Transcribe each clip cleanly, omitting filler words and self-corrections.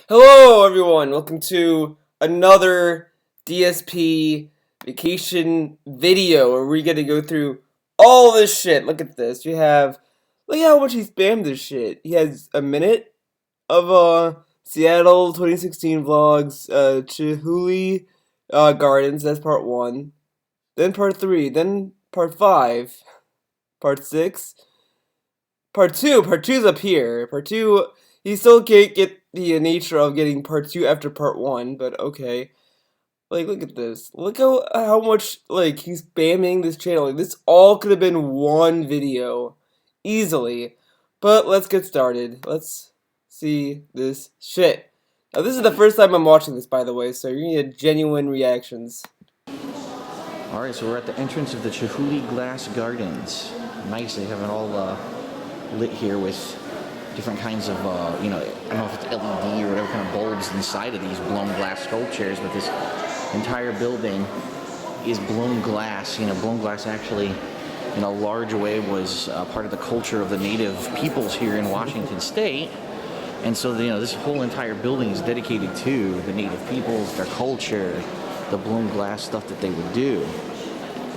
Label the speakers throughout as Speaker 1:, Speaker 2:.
Speaker 1: Hello, everyone. Welcome to another DSP vacation video where we're gonna go through all this shit. Look at this. Look at how much he spammed this shit. He has a minute of Seattle 2016 vlogs, Chihuly Gardens. That's part 1. Then part 3. Then part 5. Part 6. Part 2. Part 2's up here. Part 2. He still can't get the nature of getting part 2 after part 1, but okay. Like, look at this. Look how much, like, he's spamming this channel. Like, this all could have been one video. Easily. But let's get started. Let's see this shit. Now, this is the first time I'm watching this, by the way, so you're gonna get genuine reactions.
Speaker 2: Alright, so we're at the entrance of the Chihuly Glass Gardens. Nice, they have it all lit here with different kinds of, I don't know if it's LED or whatever kind of bulbs inside of these blown glass sculptures, but this entire building is blown glass. Blown glass actually, in a large way, was part of the culture of the native peoples here in Washington State. And so, this whole entire building is dedicated to the native peoples, their culture, the blown glass stuff that they would do.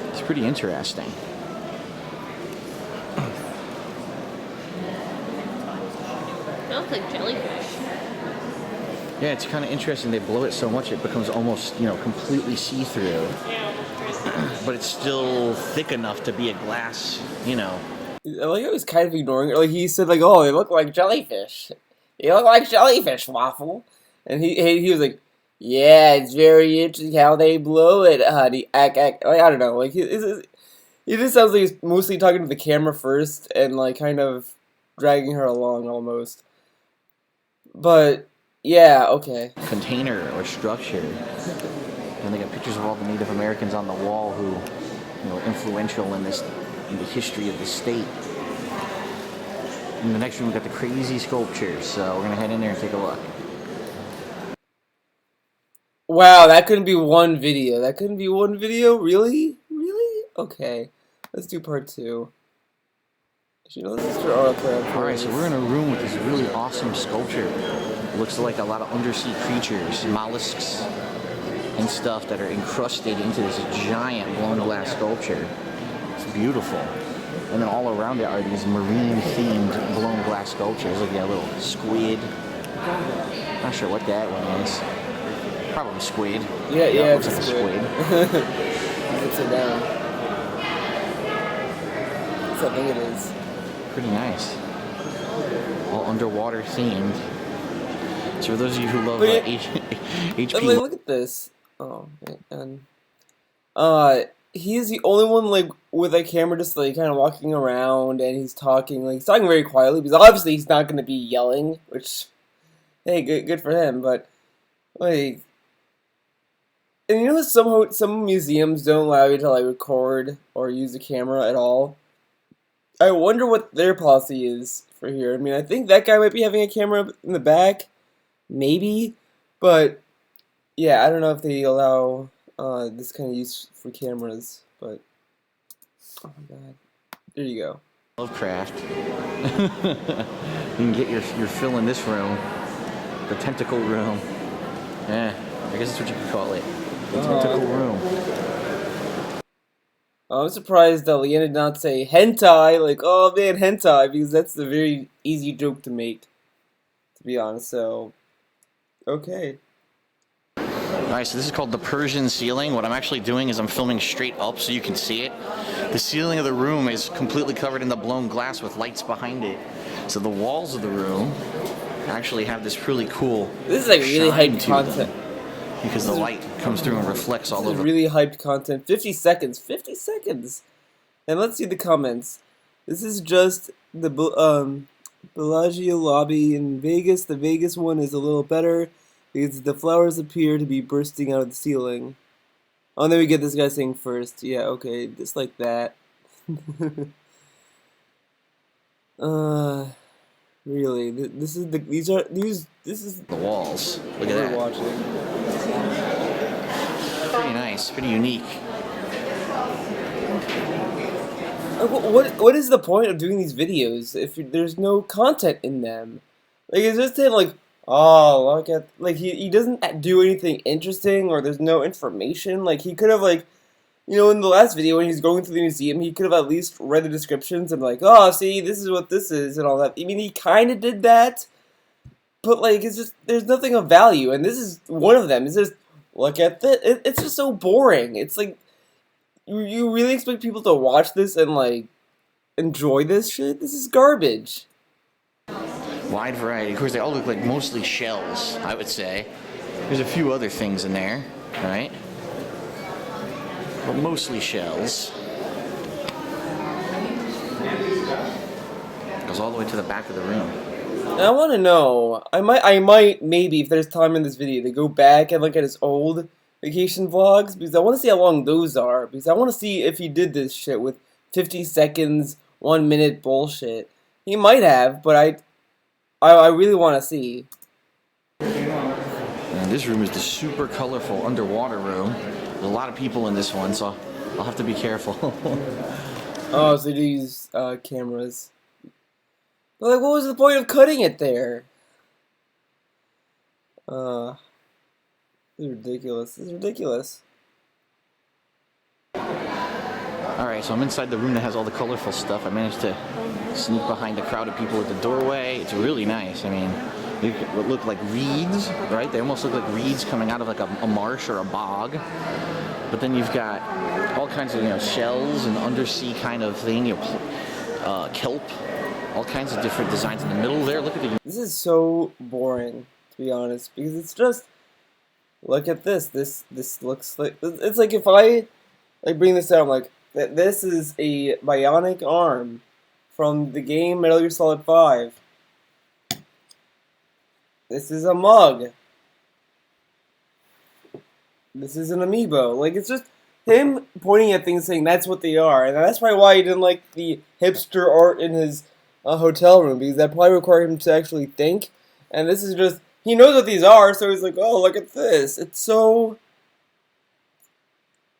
Speaker 2: It's pretty interesting.
Speaker 3: Smells like jellyfish.
Speaker 2: Yeah, it's kind of interesting. They blow it so much it becomes almost, completely see-through.
Speaker 3: Yeah.
Speaker 2: But it's still thick enough to be a glass,
Speaker 1: I like how he's kind of ignoring it. Like, he said, like, oh, they look like jellyfish. They look like jellyfish, Waffle. And he was like, yeah, it's very interesting how they blow it, honey. Like, I don't know. Like, he just sounds like he's mostly talking to the camera first and, like, kind of dragging her along almost. But, yeah, okay.
Speaker 2: container or structure. And they got pictures of all the Native Americans on the wall who, were influential in the history of the state. In the next room, we got the crazy sculptures, so we're gonna head in there and take a look.
Speaker 1: Wow, that couldn't be one video. That couldn't be one video? Really? Really? Okay. Let's do part 2. This is
Speaker 2: Alright, so we're in a room with this really awesome sculpture. It looks like a lot of undersea creatures, mollusks, and stuff that are encrusted into this giant blown glass sculpture. It's beautiful. And then all around it are these marine-themed blown glass sculptures. Look at a little squid. Not sure what that one is. Probably squid.
Speaker 1: Yeah,
Speaker 2: looks like a squid.
Speaker 1: Let's sit down. That's what I think it is.
Speaker 2: Pretty nice. All underwater themed. So for those of you who love HP.
Speaker 1: Look at this. Oh man. He is the only one like with a camera just like kind of walking around and he's talking very quietly because obviously he's not going to be yelling, which hey, good for him, but like, and some museums don't allow you to like record or use the camera at all. I wonder what their policy is for here. I mean, I think that guy might be having a camera in the back, maybe, but yeah, I don't know if they allow this kind of use for cameras, but oh my god, there you go.
Speaker 2: Lovecraft. You can get your fill in this room, the tentacle room. Yeah, I guess that's what you could call it, the tentacle room.
Speaker 1: I'm surprised that Leanna did not say hentai, like, oh man, hentai, because that's a very easy joke to make, to be honest, so, okay.
Speaker 2: Alright, so this is called the Persian Ceiling. What I'm actually doing is I'm filming straight up so you can see it. The ceiling of the room is completely covered in the blown glass with lights behind it. So the walls of the room actually have this really cool
Speaker 1: This is like really hyped content.
Speaker 2: Because the light comes through and reflects all over.
Speaker 1: Really hyped content. 50 seconds. 50 seconds! And let's see the comments. This is just the Bellagio lobby in Vegas. The Vegas one is a little better because the flowers appear to be bursting out of the ceiling. Oh, and then we get this guy saying first. Yeah, okay, just like that. Really, this is
Speaker 2: the walls. Look at that.
Speaker 1: Watching.
Speaker 2: Pretty nice, pretty unique.
Speaker 1: What is the point of doing these videos if there's no content in them? Like, it's just saying like, Oh, look at like he doesn't do anything interesting or there's no information. Like he could have like in the last video when he's going through the museum, he could have at least read the descriptions and like, oh, see, this is what this is and all that. I mean, he kind of did that, but like it's just there's nothing of value, and this is one of them. It's just look at this. It's just so boring. It's like you really expect people to watch this and like enjoy this shit? This is garbage.
Speaker 2: Wide variety. Of course, they all look like mostly shells, I would say. There's a few other things in there, right? But mostly shells. Goes all the way to the back of the room.
Speaker 1: And I want to know. I might maybe if there's time in this video to go back and look at his old vacation vlogs because I want to see how long those are because I want to see if he did this shit with 50 seconds, 1 minute bullshit. He might have, but I really want to see.
Speaker 2: And this room is the super colorful underwater room. There's a lot of people in this one, so I'll have to be careful.
Speaker 1: Oh, so these cameras. But like, what was the point of cutting it there? This is ridiculous. This is ridiculous.
Speaker 2: Alright, so I'm inside the room that has all the colorful stuff. I managed to sneak behind the crowd of people at the doorway. It's really nice. I mean, they look like reeds, right? They almost look like reeds coming out of like a marsh or a bog. But then you've got all kinds of, shells and undersea kind of thing, kelp, all kinds of different designs in the middle there. Look at the...
Speaker 1: This is so boring, to be honest, because it's just, look at this. This looks like, it's like if I, like, bring this out, I'm like, this is a bionic arm from the game Metal Gear Solid 5. This is a mug. This is an amiibo. Like, it's just him pointing at things saying that's what they are. And that's probably why he didn't like the hipster art in his hotel room, because that probably required him to actually think. And this is just, he knows what these are, so he's like, oh, look at this. It's so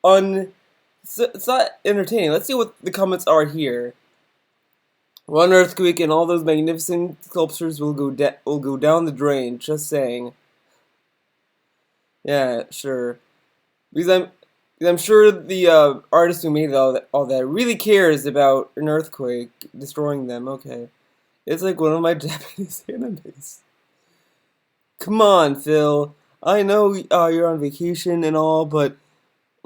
Speaker 1: it's not entertaining. Let's see what the comments are here. One earthquake and all those magnificent sculptures will go down the drain. Just saying. Yeah, sure. Because I'm sure the artist who made all that really cares about an earthquake destroying them. Okay, it's like one of my Japanese animes. Come on, Phil. I know you're on vacation and all, but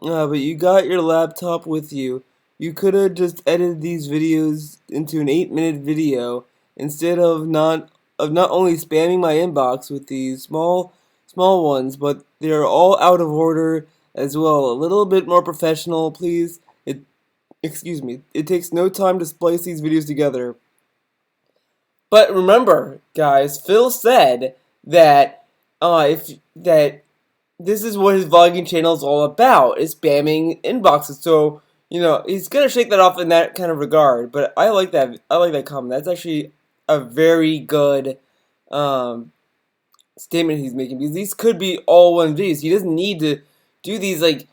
Speaker 1: you got your laptop with you. You could have just edited these videos into an 8-minute video instead of not only spamming my inbox with these small ones, but they're all out of order as well. A little bit more professional, please. Excuse me. It takes no time to splice these videos together. But remember, guys, Phil said that this is what his vlogging channel is all about, is spamming inboxes. So, he's gonna shake that off in that kind of regard. But I like that. I like that comment. That's actually a very good statement he's making, because these could be all one videos. He doesn't need to do these like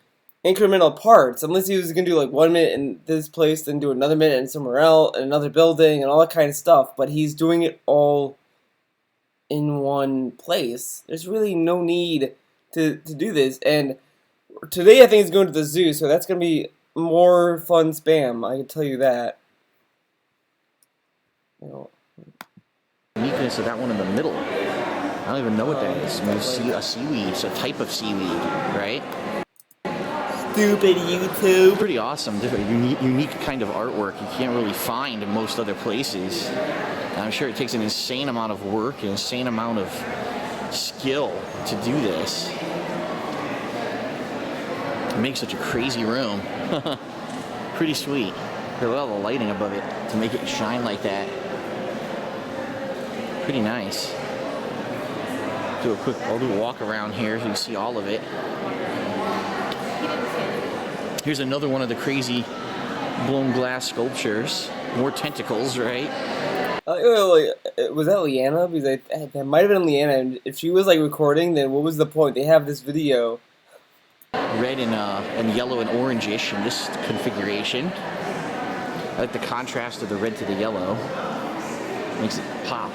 Speaker 1: incremental parts unless he was gonna do like 1 minute in this place, then do another minute in somewhere else, in another building, and all that kind of stuff. But he's doing it all in one place. There's really no need to do this. And today I think he's going to the zoo, so that's gonna be more fun spam. I can tell you that.
Speaker 2: Uniqueness of that one in the middle. I don't even know what that is. Maybe a seaweed. It's a type of seaweed, right?
Speaker 1: Stupid YouTube.
Speaker 2: Pretty awesome. Different, unique kind of artwork you can't really find in most other places. And I'm sure it takes an insane amount of work, an insane amount of skill to do this. It makes such a crazy room. Pretty sweet. Look at all the lighting above it to make it shine like that. Pretty nice. I'll do a walk around here so you can see all of it. Here's another one of the crazy blown glass sculptures. More tentacles, right?
Speaker 1: Was that Leanna? Because that might have been Leanna. And if she was like recording, then what was the point? They have this video.
Speaker 2: Red and yellow and orange-ish in this configuration. I like the contrast of the red to the yellow. Makes it pop.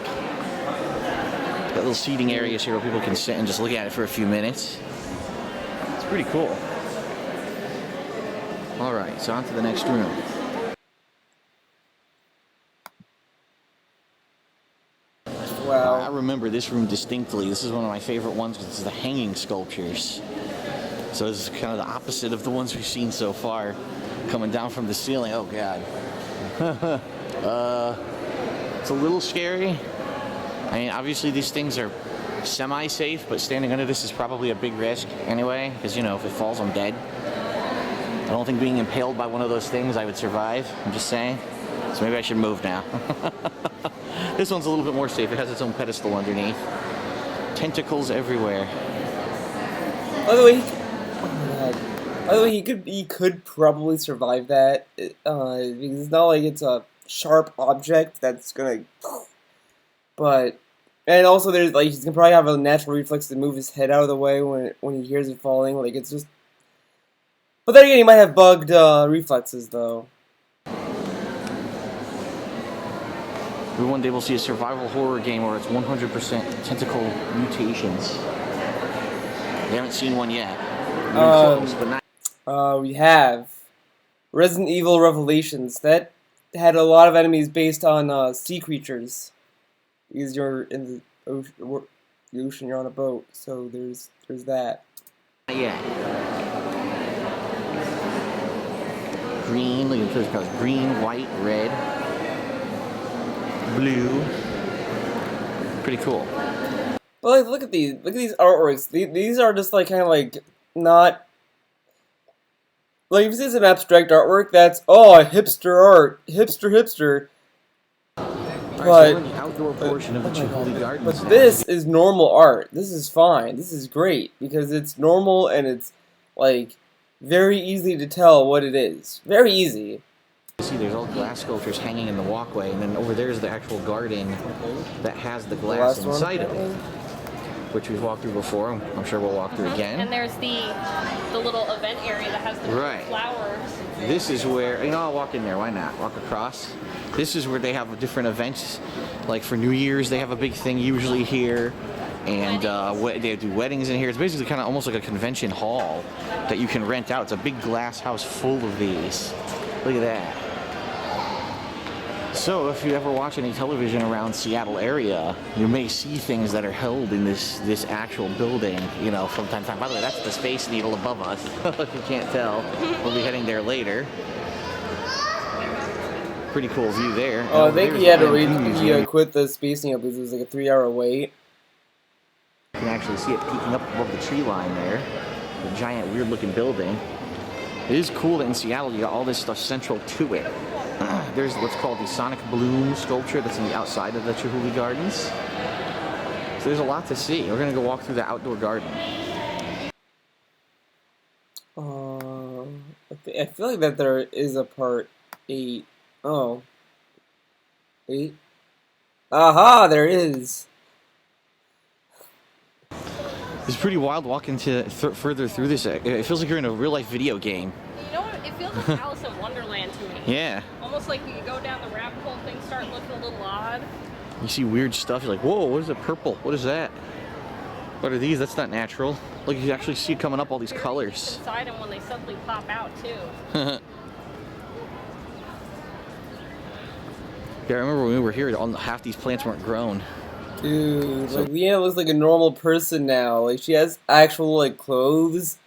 Speaker 2: Got little seating areas here where people can sit and just look at it for a few minutes. It's pretty cool. All right, so on to the next room.
Speaker 1: Wow.
Speaker 2: I remember this room distinctly. This is one of my favorite ones because it's the hanging sculptures. So this is kind of the opposite of the ones we've seen so far, coming down from the ceiling. Oh God. It's a little scary. I mean, obviously these things are semi-safe, but standing under this is probably a big risk anyway, because, you know, if it falls, I'm dead. I don't think being impaled by one of those things I would survive. I'm just saying. So maybe I should move now. This one's a little bit more safe. It has its own pedestal underneath. Tentacles everywhere.
Speaker 1: By the way, by the way, he could probably survive that. Because it's not like it's a sharp object that's gonna. But and also there's like he's gonna probably have a natural reflex to move his head out of the way when he hears it falling. Like it's just. But then again, he might have bugged reflexes though.
Speaker 2: We one day will see a survival horror game where it's 100% tentacle mutations. We haven't seen one yet. We're close, but not.
Speaker 1: We have Resident Evil Revelations. That had a lot of enemies based on sea creatures. Because you're in the ocean, you're on a boat, so there's that.
Speaker 2: Not yet. Green, look at this colors. Green, white, red, blue. Pretty cool.
Speaker 1: But like, look at these artworks. These are just like kind of like not like if this is an abstract artwork. That's hipster art, hipster.
Speaker 2: But so the outdoor portion of the Chihuly Gardens.
Speaker 1: But this is normal art. This is fine. This is great because it's normal and it's like very easy to tell what it is. Very easy.
Speaker 2: You see, there's all glass sculptures hanging in the walkway, and then over there is the actual garden that has the glass inside of it, which we've walked through before. I'm sure we'll walk through again.
Speaker 3: And there's the little event area that has the flowers.
Speaker 2: This is where, you know, I'll walk in there. Why not? Walk across. This is where they have different events. Like for New Year's, they have a big thing usually here. And they do weddings in here. It's basically kind of almost like a convention hall that you can rent out. It's a big glass house full of these. Look at that. So if you ever watch any television around Seattle area, you may see things that are held in this actual building, you know, from time to time. By the way, that's the Space Needle above us. If you can't tell, we'll be heading there later. Pretty cool view there.
Speaker 1: Oh, I think he had to quit the Space Needle because it was like a 3-hour wait.
Speaker 2: You can actually see it peeking up above the tree line there. The giant, weird-looking building. It is cool that in Seattle you got all this stuff central to it. There's what's called the Sonic Bloom sculpture that's on the outside of the Chihuly Gardens. So there's a lot to see. We're going to go walk through the outdoor garden.
Speaker 1: I feel like that there is a part 8. Oh. 8? Aha, there is.
Speaker 2: It's pretty wild walking further through this. It feels like you're in a real-life video game.
Speaker 3: You know what? It feels like Alice in Wonderland to me.
Speaker 2: Yeah.
Speaker 3: Almost like you go down the rabbit hole, things start looking a little odd.
Speaker 2: You see weird stuff. You're like, whoa, what is it? Purple. What is that? What are these? That's not natural. Look, you actually see it coming up all these colors.
Speaker 3: Inside them when they suddenly pop out too.
Speaker 2: Yeah, I remember when we were here, half these plants weren't grown.
Speaker 1: Dude, like Leanna looks like a normal person now. Like she has actual like clothes.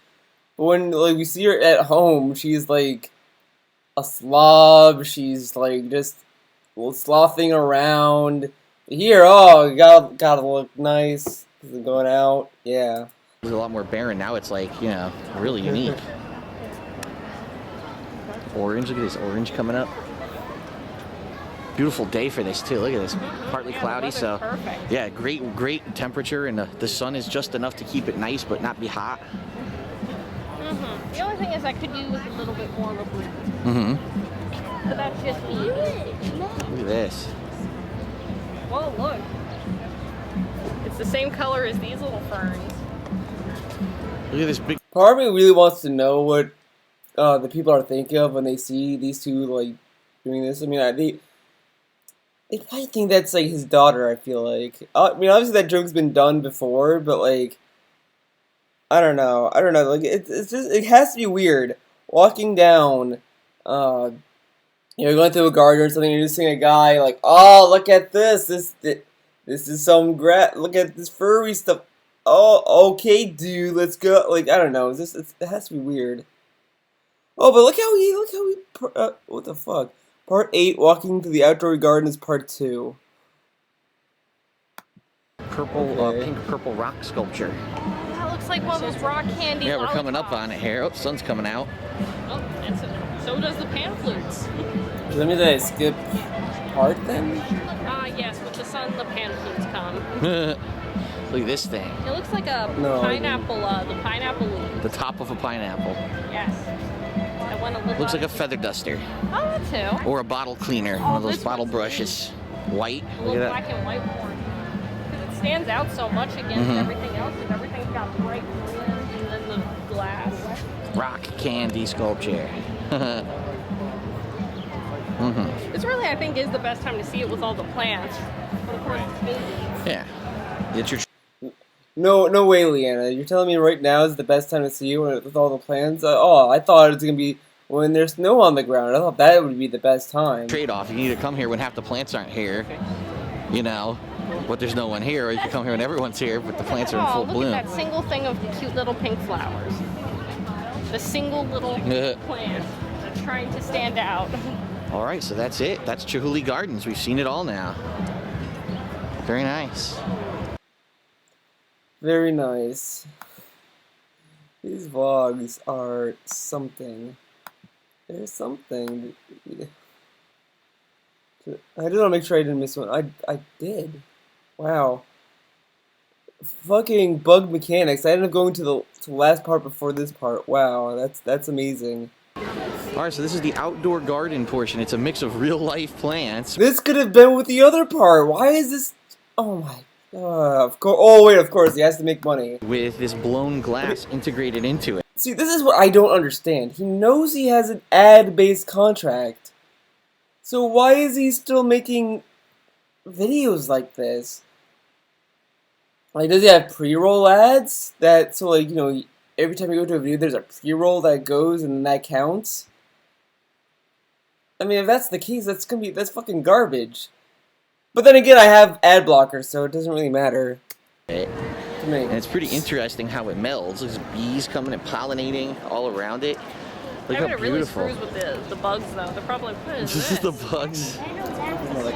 Speaker 1: But when like we see her at home, she's like a slob. She's like just slothing around. Here, oh, gotta look nice. Going out, yeah.
Speaker 2: It's a lot more barren now. It's like, you know, really unique. Orange, look at this orange coming up. Beautiful day for this too. Look at this, partly cloudy. So
Speaker 3: perfect.
Speaker 2: Yeah, great temperature, and the sun is just enough to keep it nice but not be hot.
Speaker 3: The only thing is I could use a little bit more of a blue. But that's just me.
Speaker 2: Look at this.
Speaker 3: Whoa, look. It's the same color as these little ferns.
Speaker 2: Look at this big.
Speaker 1: Part of me really wants to know what the people are thinking of when they see these two like doing this. I mean, they probably think that's like his daughter. I feel like. I mean, obviously that joke's been done before, but like, I don't know. I don't know. Like, it's just it has to be weird walking down, uh, going through a garden or something. And you're just seeing a guy like, oh, look at this. This is some Look at this furry stuff. Oh, okay, dude. Let's go. Like, I don't know. It has to be weird. Oh, but look how he. What the fuck? Part 8, walking to the outdoor gardens. Part 2.
Speaker 2: Purple,
Speaker 1: Okay.
Speaker 2: pink purple rock sculpture.
Speaker 3: That looks like one of those rock candy.
Speaker 2: Yeah, we're coming up
Speaker 3: lollipops.
Speaker 2: on it here. Oh, sun's coming out.
Speaker 3: Oh, so does the pan flutes.
Speaker 1: Does that mean that I skip part then?
Speaker 3: Yes, with the sun, the pan flutes come.
Speaker 2: Look at this thing.
Speaker 3: It looks like a
Speaker 1: No,
Speaker 3: pineapple, the pineapple leaf.
Speaker 2: The top of a pineapple.
Speaker 3: Yes. I want to look
Speaker 2: Looks like
Speaker 3: on-
Speaker 2: a feather duster.
Speaker 3: Oh, that too.
Speaker 2: Or a bottle cleaner.
Speaker 3: Oh,
Speaker 2: One of those
Speaker 3: this
Speaker 2: bottle
Speaker 3: one's
Speaker 2: brushes. White.
Speaker 3: A
Speaker 2: Look
Speaker 3: little
Speaker 2: at
Speaker 3: black
Speaker 2: that.
Speaker 3: and white one. Because it stands out so much against everything else. Because everything's got bright blue and then the glass.
Speaker 2: Rock candy sculpture.
Speaker 3: This really, I think, is the best time to see it with all the plants. But of course, it's busy.
Speaker 2: Yeah. It's your
Speaker 1: No way, Leanna. You're telling me right now is the best time to see you with all the plans? I thought it was gonna be when there's snow on the ground. I thought that would be the best time.
Speaker 2: trade-off. You can either come here when half the plants aren't here, you know, but there's no one here, or you can come here when everyone's here, but the plants are in full
Speaker 3: Look
Speaker 2: bloom.
Speaker 3: at that single thing of cute little pink flowers. The single little plant that's trying to stand out.
Speaker 2: All right, so that's it. That's Chihuly Gardens. We've seen it all now. Very nice.
Speaker 1: Very nice. These vlogs are something. There's something. I just want to make sure I didn't miss one. I did. Wow. Fucking bug mechanics. I ended up going to the last part before this part. Wow, that's amazing.
Speaker 2: All right, so this is the outdoor garden portion. It's a mix of real-life plants.
Speaker 1: This could have been with the other part. Why is this? Oh my. Of course. Oh wait, of course he has to make money.
Speaker 2: With this blown glass integrated into it.
Speaker 1: See, this is what I don't understand. He knows he has an ad-based contract. So why is he still making videos like this? Like, does he have pre-roll ads? So like, every time you go to a video, there's a pre-roll that goes and that counts? I mean, if that's the case, that's fucking garbage. But then again, I have ad blockers, so it doesn't really matter to me.
Speaker 2: And it's pretty interesting how it melds. There's bees coming and pollinating all around it. Look
Speaker 3: I bet
Speaker 2: how
Speaker 3: it really
Speaker 2: beautiful.
Speaker 3: screws with the bugs, though. They're probably like, what is
Speaker 2: This is the bugs. We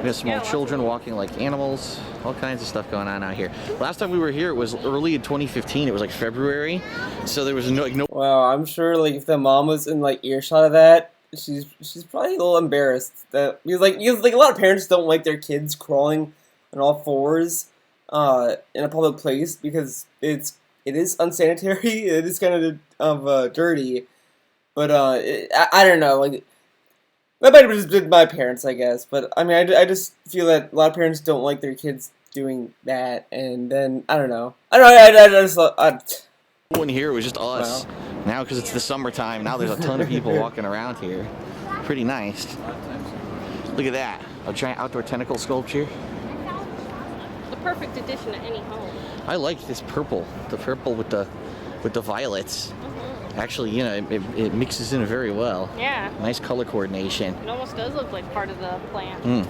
Speaker 2: have small children walking like animals. All kinds of stuff going on out here. Last time we were here, it was early in 2015. It was like February, so there was no.
Speaker 1: Wow, I'm sure like if the mom was in like earshot of that, she's probably a little embarrassed because a lot of parents don't like their kids crawling on all fours in a public place because it is unsanitary. It is kind of dirty, but I don't know, like that might have just been my parents, I guess. But I mean, I just feel that a lot of parents don't like their kids doing that, and then I don't know.
Speaker 2: One here, it was just us.
Speaker 1: Wow.
Speaker 2: Now, because it's the summertime, now there's a ton of people walking around here. Pretty nice. Look at that, a giant outdoor tentacle sculpture.
Speaker 3: The perfect addition to any home.
Speaker 2: I like this purple, the purple with the violets. Actually, it mixes in very well.
Speaker 3: Yeah.
Speaker 2: Nice color coordination.
Speaker 3: It almost does look like part of the plant.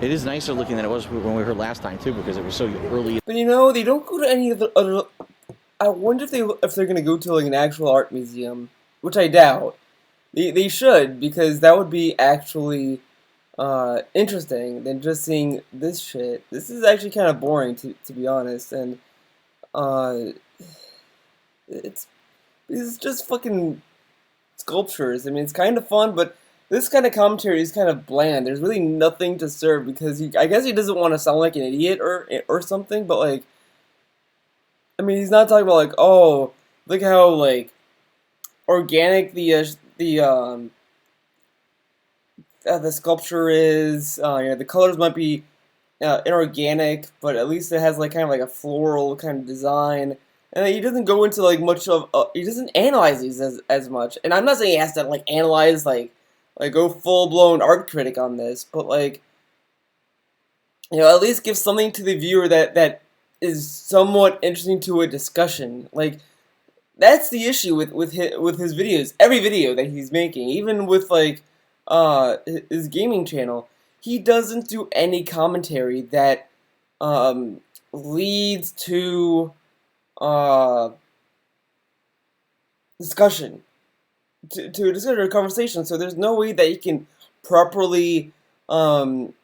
Speaker 2: It is nicer looking than it was when we were here last time too, because it was so early.
Speaker 1: But they don't go to any of the other. I wonder if they're gonna go to like an actual art museum, which I doubt. They should, because that would be actually interesting than just seeing this shit. This is actually kind of boring to be honest, and it's just fucking sculptures. I mean, it's kind of fun, but this kind of commentary is kind of bland. There's really nothing to serve because I guess he doesn't want to sound like an idiot or something. But like, I mean, he's not talking about like, oh, look how like organic the sculpture is. The colors might be inorganic, but at least it has like kind of like a floral kind of design. And he doesn't go into like much of he doesn't analyze these as much. And I'm not saying he has to like analyze like like go full-blown art critic on this, but like, you know, at least give something to the viewer that is somewhat interesting to a discussion. Like, that's the issue with his videos. Every video that he's making, even with like his gaming channel, he doesn't do any commentary that leads to discussion, to a discussion or conversation. So there's no way that you can properly meld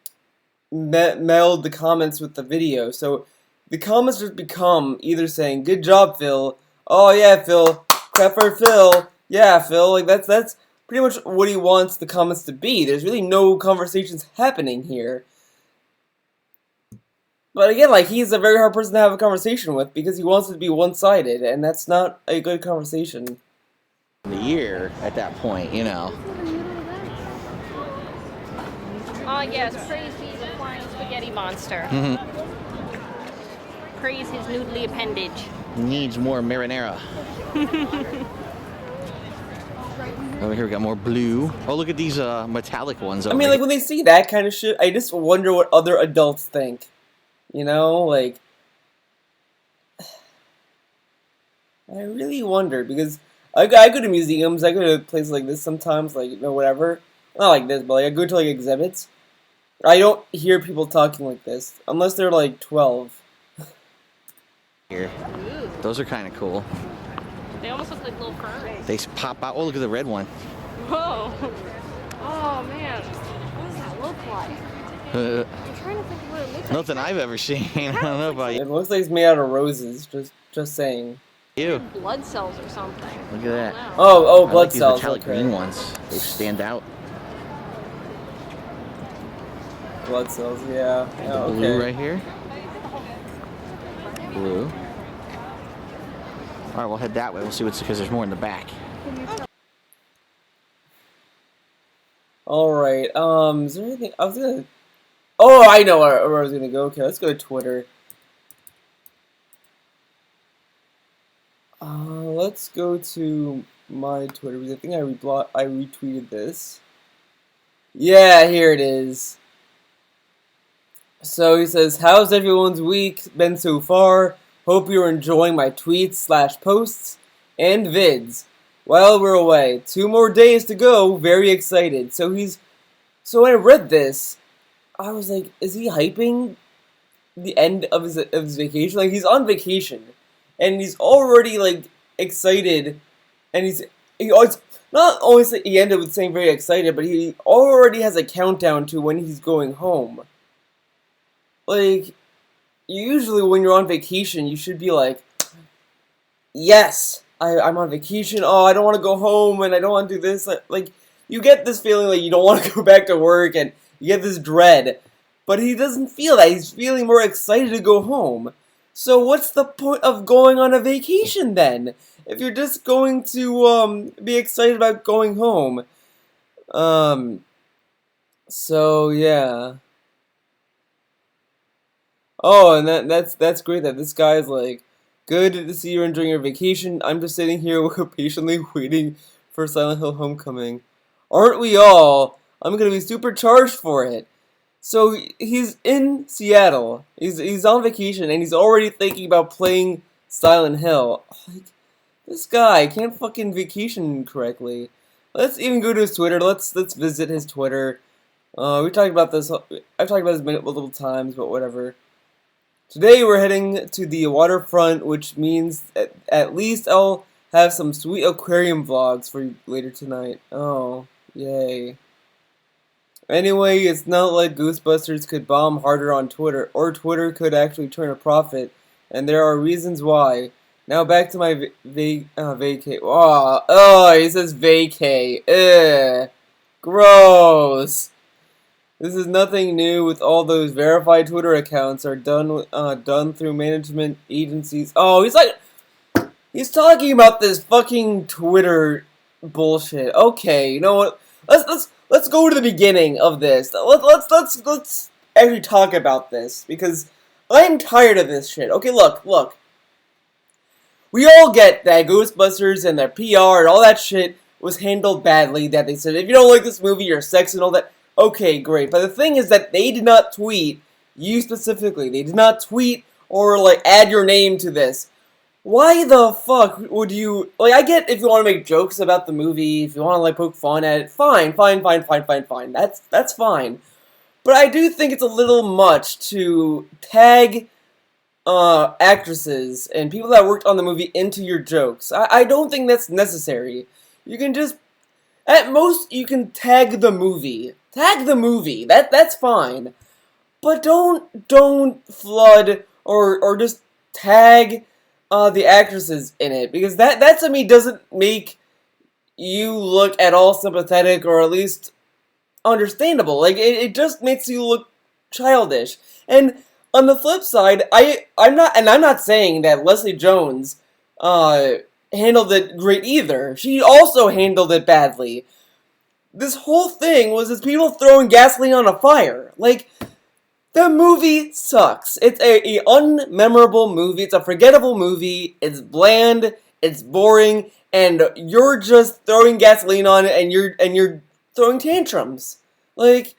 Speaker 1: the comments with the video. So the comments just become either saying "Good job, Phil," "Oh yeah, Phil," "Clap for Phil," "Yeah, Phil." Like that's pretty much what he wants the comments to be. There's really no conversations happening here. But again, like, he's a very hard person to have a conversation with because he wants it to be one-sided, and that's not a good conversation.
Speaker 2: The year at that point, you know.
Speaker 3: Oh yes, praise the flying spaghetti monster. Praise his noodly appendage.
Speaker 2: Needs more marinara. Over here we got more blue. Oh, look at these metallic ones over
Speaker 1: I mean, like, when they see that kind of shit, I just wonder what other adults think. You know, like, I really wonder, because I go to museums, I go to places like this sometimes, like, you know, whatever. Not like this, but like, I go to like exhibits. I don't hear people talking like this, unless they're like 12.
Speaker 2: here. Those are kind of cool.
Speaker 3: They almost look like little furries.
Speaker 2: They pop out. Oh, look at the red one.
Speaker 3: Whoa. Oh man. What does that look like? I'm trying to think of what it looks like.
Speaker 2: Nothing I've ever seen. I don't know about you.
Speaker 1: It looks like it's made out of roses, just saying.
Speaker 2: Ew.
Speaker 3: Blood cells or something.
Speaker 2: Look at that.
Speaker 1: Oh,
Speaker 2: I
Speaker 1: blood
Speaker 2: like
Speaker 1: cells.
Speaker 2: these metallic
Speaker 1: Okay.
Speaker 2: green ones. They stand out.
Speaker 1: Blood cells, yeah. Yeah, okay.
Speaker 2: Blue right here. Blue. All right, we'll head that way. We'll see what's because there's more in the back.
Speaker 1: All right. Is there anything? I was gonna. Oh, I know where I was gonna go. Okay, let's go to Twitter. Let's go to my Twitter because I think I retweeted this. Yeah, here it is. So he says, "How's everyone's week been so far? Hope you're enjoying my tweets/posts and vids. While we're away, 2 more days to go. Very excited." So when I read this, I was like, is he hyping the end of his vacation? Like, he's on vacation, and he's already like excited, and he always not always he ended with saying very excited, but he already has a countdown to when he's going home. Like, usually when you're on vacation, you should be like, yes, I'm on vacation. Oh, I don't want to go home, and I don't want to do this. Like, you get this feeling like you don't want to go back to work, and you get this dread. But he doesn't feel that. He's feeling more excited to go home. So what's the point of going on a vacation then? If you're just going to be excited about going home. So yeah. Oh, and that's great that this guy's like, good to see you're enjoying your vacation. I'm just sitting here patiently waiting for Silent Hill Homecoming. Aren't we all? I'm gonna be supercharged for it. So he's in Seattle. He's on vacation and he's already thinking about playing Silent Hill. Like, this guy can't fucking vacation correctly. Let's even go to his Twitter. Let's visit his Twitter. We talked about this. I've talked about this multiple times, but whatever. Today we're heading to the waterfront, which means at least I'll have some sweet aquarium vlogs for you later tonight. Oh, yay. Anyway, it's not like Goosebusters could bomb harder on Twitter, or Twitter could actually turn a profit, and there are reasons why. Now back to my vacay. Oh, he says vacay. Ugh. Gross. This is nothing new with all those verified Twitter accounts are done through management agencies. Oh, he's talking about this fucking Twitter bullshit. Okay, you know what? Let's go to the beginning of this. Let's actually talk about this because I'm tired of this shit. Okay, look. We all get that Ghostbusters and their PR and all that shit was handled badly, that they said, if you don't like this movie, you're sex and all that. Okay, great. But the thing is that they did not tweet you specifically. They did not tweet or, like, add your name to this. Why the fuck would you... Like, I get if you want to make jokes about the movie, if you want to, like, poke fun at it, fine. That's fine. But I do think it's a little much to tag actresses and people that worked on the movie into your jokes. I don't think that's necessary. You can just... At most, you can tag the movie. Tag the movie. That's fine. But don't flood or just tag the actresses in it, because that to me doesn't make you look at all sympathetic or at least understandable. Like it just makes you look childish. And on the flip side, I'm not saying that Leslie Jones handled it great either. She also handled it badly. This whole thing was just people throwing gasoline on a fire. Like, the movie sucks. It's a unmemorable movie. It's a forgettable movie. It's bland. It's boring, and you're just throwing gasoline on it, and you're throwing tantrums. Like,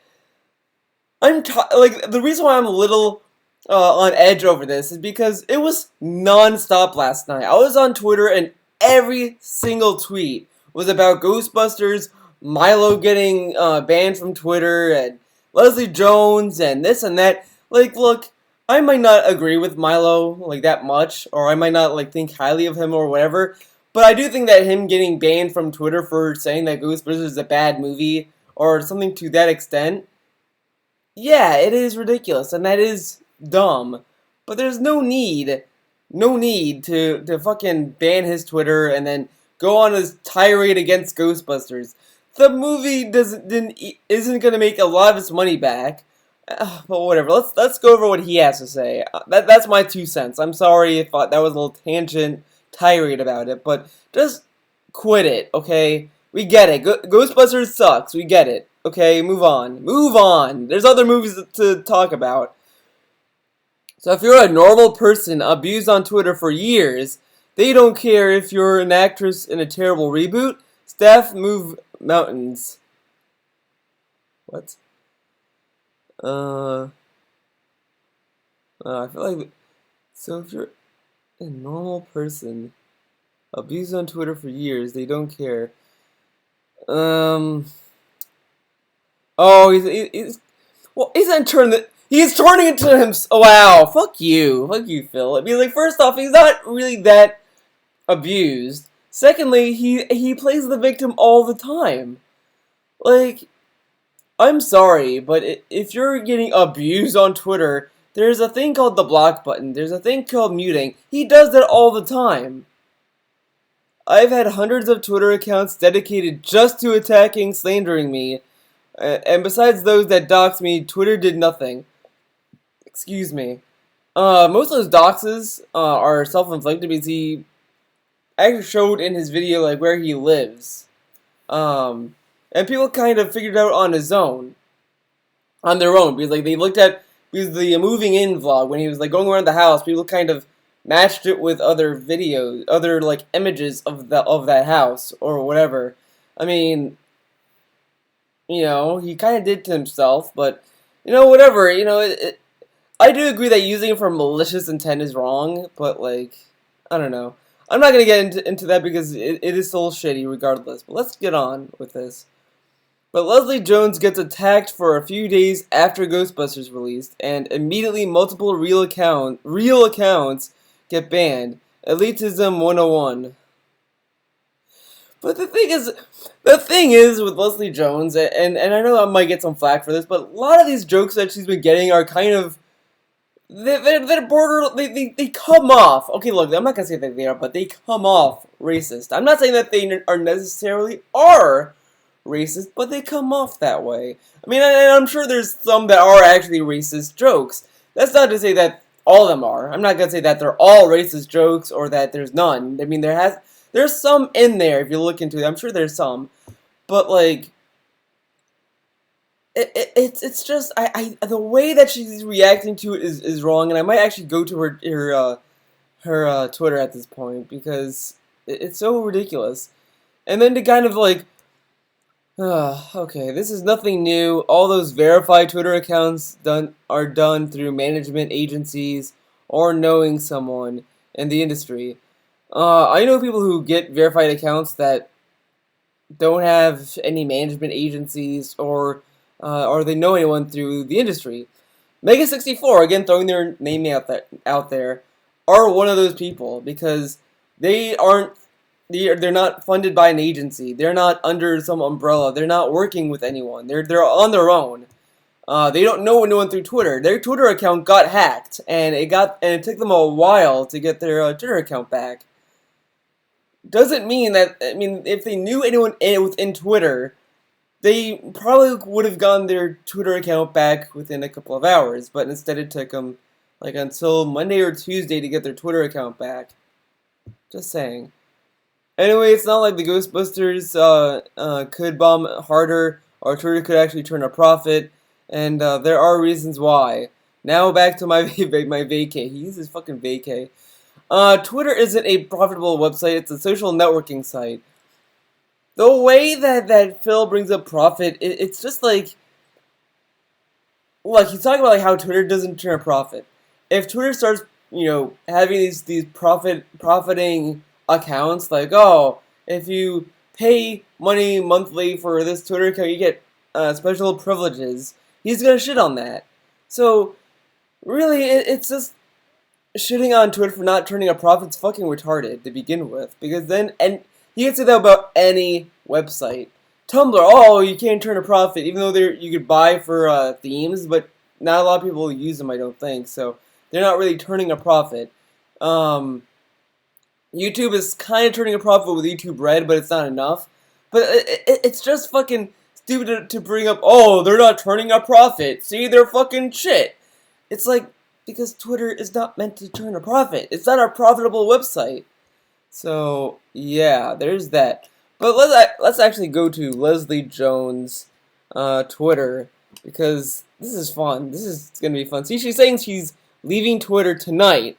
Speaker 1: the reason why I'm a little on edge over this is because it was non-stop last night. I was on Twitter, and every single tweet was about Ghostbusters, Milo getting banned from Twitter, and Leslie Jones, and this and that. Like, look, I might not agree with Milo, like, that much, or I might not, like, think highly of him or whatever, but I do think that him getting banned from Twitter for saying that Goosebusters is a bad movie, or something to that extent, yeah, it is ridiculous, and that is dumb. But there's no need to fucking ban his Twitter and then go on his tirade against Ghostbusters. The movie isn't gonna make a lot of its money back, but whatever. Let's go over what he has to say. That's my 2 cents. I'm sorry if that was a little tangent tirade about it, but just quit it, okay? We get it. Ghostbusters sucks. We get it. Okay, move on. Move on. There's other movies to talk about. So if you're a normal person abused on Twitter for years, they don't care if you're an actress in a terrible reboot. Staff move mountains. What? I feel like... So if you're a normal person abused on Twitter for years, they don't care. Oh, he's turning into him. Oh, wow, fuck you, Phil. I mean, like, first off, he's not really that abused. Secondly, he plays the victim all the time. Like, I'm sorry, but if you're getting abused on Twitter, there's a thing called the block button. There's a thing called muting. He does that all the time. I've had hundreds of Twitter accounts dedicated just to attacking, slandering me. And besides those that dox me, Twitter did nothing. Excuse me. Most of those doxes are self-inflicted because he actually showed in his video like where he lives. And people kind of figured it out on their own, because like they looked at the moving in vlog when he was like going around the house. People kind of matched it with other videos, other like images of that house or whatever. I mean, you know, he kind of did to himself, but you know, whatever. You know, I do agree that using it for malicious intent is wrong, but like, I don't know. I'm not gonna get into that because it is so shitty regardless. But let's get on with this. But Leslie Jones gets attacked for a few days after Ghostbusters released, and immediately multiple real accounts get banned. Elitism 101. But the thing is with Leslie Jones, and I know I might get some flack for this, but a lot of these jokes that she's been getting are kind of they're border. They come off. Okay, look, I'm not gonna say that they are, but they come off racist. I'm not saying that they are necessarily racist, but they come off that way. I mean, I'm sure there's some that are actually racist jokes. That's not to say that all of them are. I'm not gonna say that they're all racist jokes or that there's none. I mean, there's some in there if you look into it. I'm sure there's some, but like, it's just the way that she's reacting to it is wrong, and I might actually go to her Twitter at this point because it's so ridiculous. And then to kind of like, okay, this is nothing new. All those verified Twitter accounts are done through management agencies or knowing someone in the industry. I know people who get verified accounts that don't have any management agencies or they know anyone through the industry. Mega64, again throwing their name out there, are one of those people because they aren't they're not funded by an agency. They're not under some umbrella. They're not working with anyone. They're on their own. They don't know anyone through Twitter. Their Twitter account got hacked, and it took them a while to get their Twitter account back. Doesn't mean that, I mean, if they knew anyone within Twitter, they probably would have gotten their Twitter account back within a couple of hours, but instead it took them like until Monday or Tuesday to get their Twitter account back. Just saying. Anyway, it's not like the Ghostbusters could bomb harder, or Twitter could actually turn a profit, and there are reasons why. Now back to my my vacay. He uses fucking vacay. Twitter isn't a profitable website, it's a social networking site. The way that Phil brings up profit, it's just like, look, he's talking about like how Twitter doesn't turn a profit. If Twitter starts, having these profiting accounts, like, oh, if you pay money monthly for this Twitter account, you get special privileges, he's gonna shit on that. So, really, it's just shitting on Twitter for not turning a profit's fucking retarded to begin with. Because then, and you can say that about any website. Tumblr, oh, you can't turn a profit, even though you could buy for themes, but not a lot of people use them, I don't think. So they're not really turning a profit. YouTube is kind of turning a profit with YouTube Red, but it's not enough. But it's just fucking stupid to bring up, oh, they're not turning a profit. See, they're fucking shit. It's like, because Twitter is not meant to turn a profit. It's not a profitable website. So, yeah, there's that. But let's actually go to Leslie Jones' Twitter, because this is fun. This is going to be fun. See, she's saying she's leaving Twitter tonight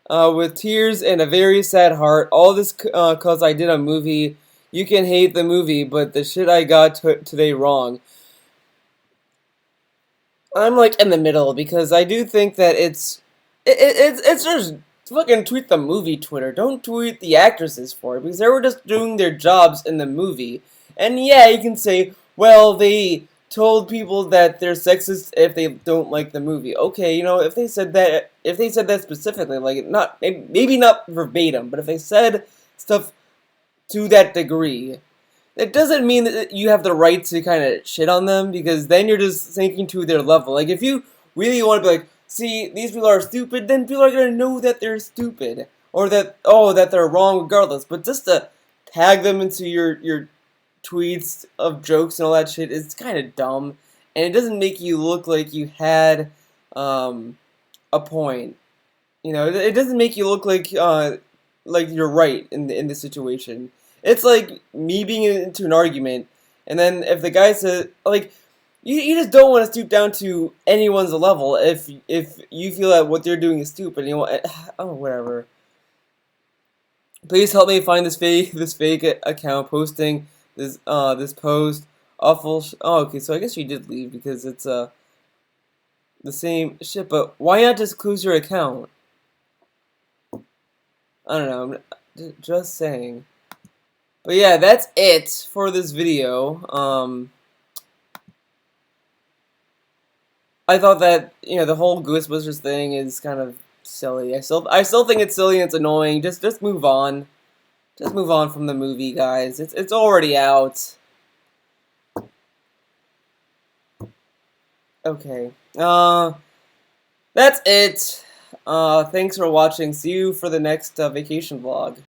Speaker 1: with tears and a very sad heart. All this because I did a movie. You can hate the movie, but the shit I got today wrong. I'm like in the middle because I do think that it's just fucking tweet the movie Twitter. Don't tweet the actresses for it because they were just doing their jobs in the movie. And yeah, you can say, well, they told people that they're sexist if they don't like the movie. Okay, if they said that specifically, like maybe not verbatim, but if they said stuff to that degree, it doesn't mean that you have the right to kind of shit on them, because then you're just sinking to their level. Like, if you really want to be like, see, these people are stupid, then people are going to know that they're stupid. Or that, that they're wrong regardless. But just to tag them into your tweets of jokes and all that shit is kind of dumb. And it doesn't make you look like you had a point. It doesn't make you look like you're right in the situation. It's like me being into an argument, and then if the guy says, like, you just don't want to stoop down to anyone's level if you feel that what they're doing is stupid. Whatever. Please help me find this fake account posting this post. Awful. Okay, so I guess she did leave because it's the same shit. But why not just close your account? I don't know. I'm just saying. But yeah, that's it for this video. I thought that, the whole Goosebusters thing is kind of silly. I still think it's silly and it's annoying. Just move on. Just move on from the movie, guys. It's already out. Okay. That's it. Thanks for watching. See you for the next vacation vlog.